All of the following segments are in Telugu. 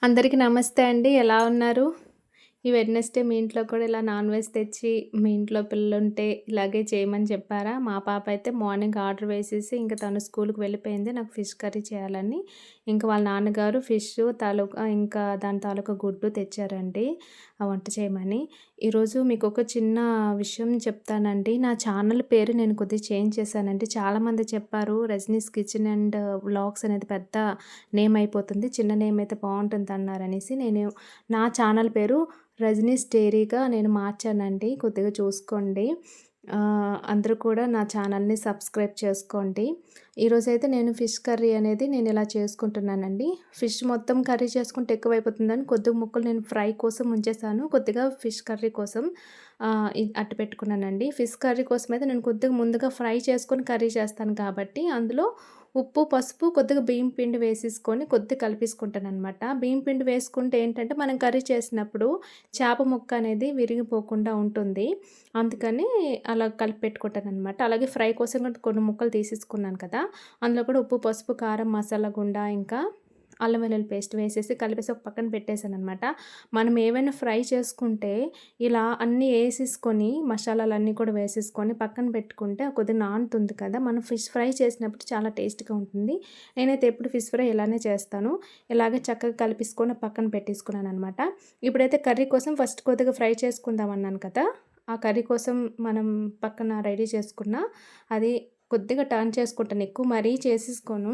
అందరికీ నమస్తే అండి. ఎలా ఉన్నారు? ఈ వెడ్నెస్‌డే మీ ఇంట్లో కూడా ఇలా నాన్ వెజ్ తెచ్చి మీ ఇంట్లో పిల్లలుంటే ఇలాగే చేయమని చెప్పారా? మా పాప అయితే మార్నింగ్ ఆర్డర్ వేసేసి ఇంక తను స్కూలుకి వెళ్ళిపోయింది. నాకు ఫిష్ కర్రీ చేయాలని. ఇంక వాళ్ళ నాన్నగారు ఫిష్ తాలూకా ఇంకా దాని తాలూకా గుడ్డు తెచ్చారండి. వంట చేయమని. ఈరోజు మీకొక చిన్న విషయం చెప్తానండి. నా ఛానల్ పేరు నేను కొద్దిగా చేంజ్ చేశానండి. చాలామంది చెప్పారు రజనీస్ కిచెన్ అండ్ వ్లాగ్స్ అనేది పెద్ద నేమ్ అయిపోతుంది. చిన్న నేమ్ అయితే బావుంటుందన్నారనేసి నేను నా ఛానల్ పేరు రజనీస్ డైరీగా నేను మార్చానండి. కొద్దిగా చూసుకోండి. అందరూ కూడా నా ఛానల్‌ని సబ్స్క్రైబ్ చేసుకోండి. ఈరోజైతే నేను ఫిష్ కర్రీ అనేది నేను ఇలా చేసుకుంటున్నానండి. ఫిష్ మొత్తం కర్రీ చేసుకుంటే ఎక్కువైపోతుందని కొద్దిగా ముక్కలు నేను ఫ్రై కోసం ఉంచేసాను. కొద్దిగా ఫిష్ కర్రీ కోసం అట్టు పెట్టుకున్నానండి. ఫిష్ కర్రీ కోసమైతే నేను కొద్దిగా ముందుగా ఫ్రై చేసుకొని కర్రీ చేస్తాను కాబట్టి అందులో ఉప్పు, పసుపు, కొద్దిగా బియ్యం పిండి వేసేసుకొని కొద్దిగా కలిపేసుకుంటాననమాట. బియ్యం పిండి వేసుకుంటే ఏంటంటే మనం కర్రీ చేసినప్పుడు చేప ముక్క అనేది విరిగిపోకుండా ఉంటుంది. అందుకని అలా కలిపి పెట్టుకుంటాననమాట. అలాగే ఫ్రై కోసం కూడా కొన్ని ముక్కలు తీసేసుకున్నాను కదా! అందులో కూడా ఉప్పు, పసుపు, కారం, మసాలా గుండ ఇంకా అల్లం వెల్లుల్లి పేస్ట్ వేసేసి కలిపేసి ఒక పక్కన పెట్టేసాననమాట. మనం ఏవైనా ఫ్రై చేసుకుంటే ఇలా అన్నీ ఏసేసుకొని మసాలాలన్నీ కూడా వేసేసుకొని పక్కన పెట్టుకుంటే కొద్దిగా నానుతుంది కదా! మనం ఫిష్ ఫ్రై చేసినప్పుడు చాలా టేస్ట్‌గా ఉంటుంది. నేనైతే ఎప్పుడు ఫిష్ ఫ్రై ఇలానే చేస్తాను. ఇలాగే చక్కగా కలిపేసుకొని పక్కన పెట్టేసుకున్నాననమాట. ఇప్పుడైతే కర్రీ కోసం ఫస్ట్ కొద్దిగా ఫ్రై చేసుకుందాం అన్నాను కదా! ఆ కర్రీ కోసం మనం పక్కన రెడీ చేసుకున్న అది కొద్దిగా టర్న్ చేసుకుంటాను. ఎక్కువ మరీ చేసేసుకోను.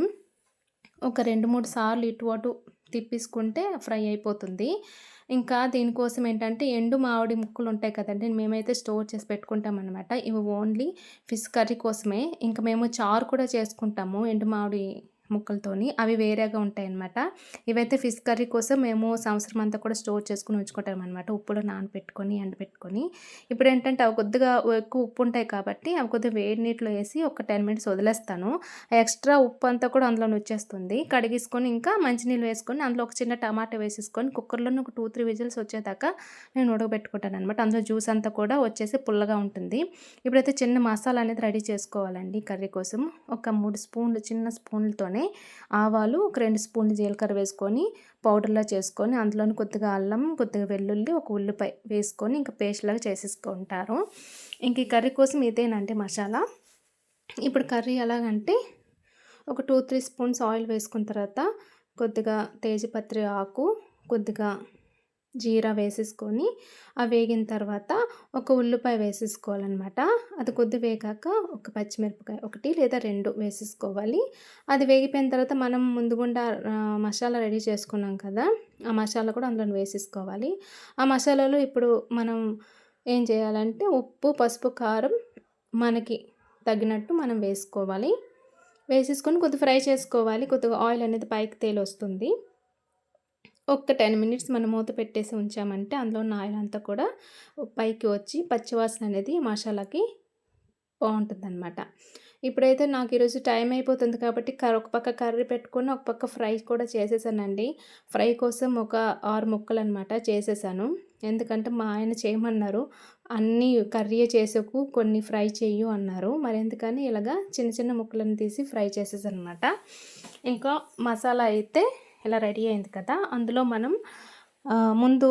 ఒక 2, 3 సార్లు ఇటు అటు తిప్పేసుకుంటే ఫ్రై అయిపోతుంది. ఇంకా దీనికోసం ఏంటంటే ఎండు మామిడి ముక్కలుంటాయి కదండీ! మేమైతే స్టోర్ చేసి పెట్టుకుంటామనమాట. ఇవి ఓన్లీ ఫిష్ కర్రీ కోసమే. ఇంక మేము చారు కూడా చేసుకుంటాము ఎండు మామిడి ముక్కలతోని. అవి వేరేగా ఉంటాయనమాట. ఇవైతే ఫిష్ కర్రీ కోసం మేము సంవత్సరం అంతా కూడా స్టోర్ చేసుకొని ఉంచుకుంటామనమాట. ఉప్పులో నానబెట్టుకొని, ఎండబెట్టుకొని. ఇప్పుడేంటంటే అవి కొద్దిగా ఎక్కువ ఉప్పు ఉంటాయి కాబట్టి అవి కొద్దిగా వేడి నీటిలో ఏసి ఒక 10 మినిట్స్ వదిలేస్తాను. ఎక్స్‌ట్రా ఉప్పంతా కూడా అందులోనే వచ్చేస్తుంది. కడిగేసుకొని ఇంకా మంచినీళ్ళు వేసుకొని అందులో ఒక చిన్న టమాటా వేసేసుకొని కుక్కర్‌లోనే ఒక 2, 3 విజిల్స్ వచ్చేదాకా నేను ఉడకబెట్టుకుంటాననమాట. అందులో జ్యూస్ అంతా కూడా వచ్చేసి పుల్లగా ఉంటుంది. ఇప్పుడైతే చిన్న మసాలా అనేది రెడీ చేసుకోవాలండి కర్రీ కోసం. ఒక 3 స్పూన్లు చిన్న స్పూన్లతోనే ఆవాలు, ఒక 2 స్పూన్లు జీలకర్ర వేసుకొని పౌడర్‌లా చేసుకొని అందులోని కొద్దిగా అల్లం, కొద్దిగా వెల్లుల్లి, ఒక ఉల్లిపాయ వేసుకొని ఇంకా పేస్ట్‌లాగా చేసేసుకుంటారు. ఇంక ఈ కర్రీ కోసం ఇదేనండి మసాలా. ఇప్పుడు కర్రీ ఎలాగంటే ఒక 2, 3 స్పూన్స్ ఆయిల్ వేసుకున్న తర్వాత కొద్దిగా తేజపత్రి ఆకు, కొద్దిగా జీరా వేసేసుకొని అవి వేగిన తర్వాత ఒక ఉల్లిపాయ వేసేసుకోవాలనమాట. అది కొద్దిగా వేగాక ఒక పచ్చిమిరపకాయ 1 లేదా 2 వేసేసుకోవాలి. అది వేగిపోయిన తర్వాత మనం ముందుగుండా మసాలా రెడీ చేసుకున్నాం కదా! ఆ మసాలా కూడా అందులోని వేసేసుకోవాలి. ఆ మసాలాలో ఇప్పుడు మనం ఏం చేయాలంటే ఉప్పు, పసుపు, కారం మనకి తగినట్టు మనం వేసుకోవాలి. వేసేసుకొని కొద్దిగా ఫ్రై చేసుకోవాలి. కొద్దిగా ఆయిల్ అనేది పైకి తేలొస్తుంది. ఒక్క 10 మినిట్స్ మనం మూత పెట్టేసి ఉంచామంటే అందులో ఉన్న ఆయిల్ అంతా కూడా పైకి వచ్చి పచ్చివాసన అనేది మసాలాకి బావుంటుందనమాట. ఇప్పుడైతే నాకు ఈరోజు టైం అయిపోతుంది కాబట్టి ఒక పక్క కర్రీ పెట్టుకొని, ఒక పక్క ఫ్రై కూడా చేసేసానండి. ఫ్రై కోసం ఒక 6 ముక్కలనమాట చేసేసాను. ఎందుకంటే మా ఆయన చేయమన్నారు. అన్నీ కర్రీయే చేసకు కొన్ని ఫ్రై చెయ్యు అన్నారు. మరెందుకని ఇలాగా చిన్న చిన్న ముక్కలను తీసి ఫ్రై చేసేసాననమాట. ఇంకా మసాలా అయితే ఇలా రెడీ అయింది కదా! అందులో మనం ముందు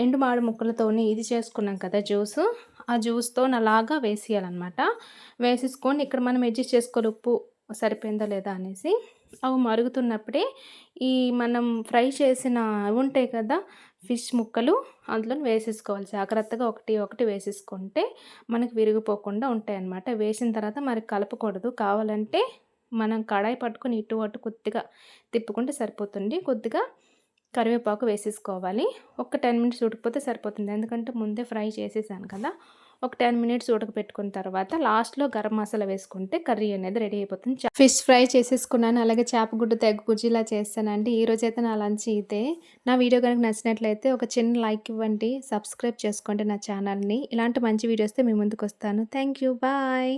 ఎండు మామిడి ముక్కలతోని ఇది చేసుకున్నాం కదా జ్యూసు. ఆ జ్యూస్‌తోని అలాగా వేసేయాలనమాట. వేసేసుకొని ఇక్కడ మనం అడ్జస్ట్ చేసుకోవాలి ఉప్పు సరిపోయిందా లేదా అనేసి. అవి మరుగుతున్నప్పుడే ఈ మనం ఫ్రై చేసిన అవి ఉంటాయి కదా! ఫిష్ ముక్కలు అందులోని వేసేసుకోవాలి. జాగ్రత్తగా ఒకటి ఒకటి వేసేసుకుంటే మనకు విరిగిపోకుండా ఉంటాయన్నమాట. వేసిన తర్వాత మరి కలపకూడదు. కావాలంటే మనం కడాయి పట్టుకొని ఇటు అటు కొద్దిగా తిప్పుకుంటే సరిపోతుంది. కొద్దిగా కరివేపాకు వేసేసుకోవాలి. ఒక 10 మినిట్స్ ఉడికిపోతే సరిపోతుంది. ఎందుకంటే ముందే ఫ్రై చేసేసాను కదా! ఒక 10 మినిట్స్ ఉడకపెట్టుకున్న తర్వాత లాస్ట్‌లో గరం మసాలా వేసుకుంటే కర్రీ అనేది రెడీ అయిపోతుంది. ఫిష్ ఫ్రై చేసేసుకున్నాను. అలాగే చేపగుడ్డు తెగ గుజ్జులా చేశానండి. ఈరోజైతే నా లంచ్ ఇదే. నా వీడియో గనుక నచ్చినట్లయితే ఒక చిన్న లైక్ ఇవ్వండి. సబ్స్క్రైబ్ చేసుకోండి నా ఛానల్‌ని. ఇలాంటి మంచి వీడియోస్‌తో మీ ముందుకొస్తాను. Thank you. బాయ్.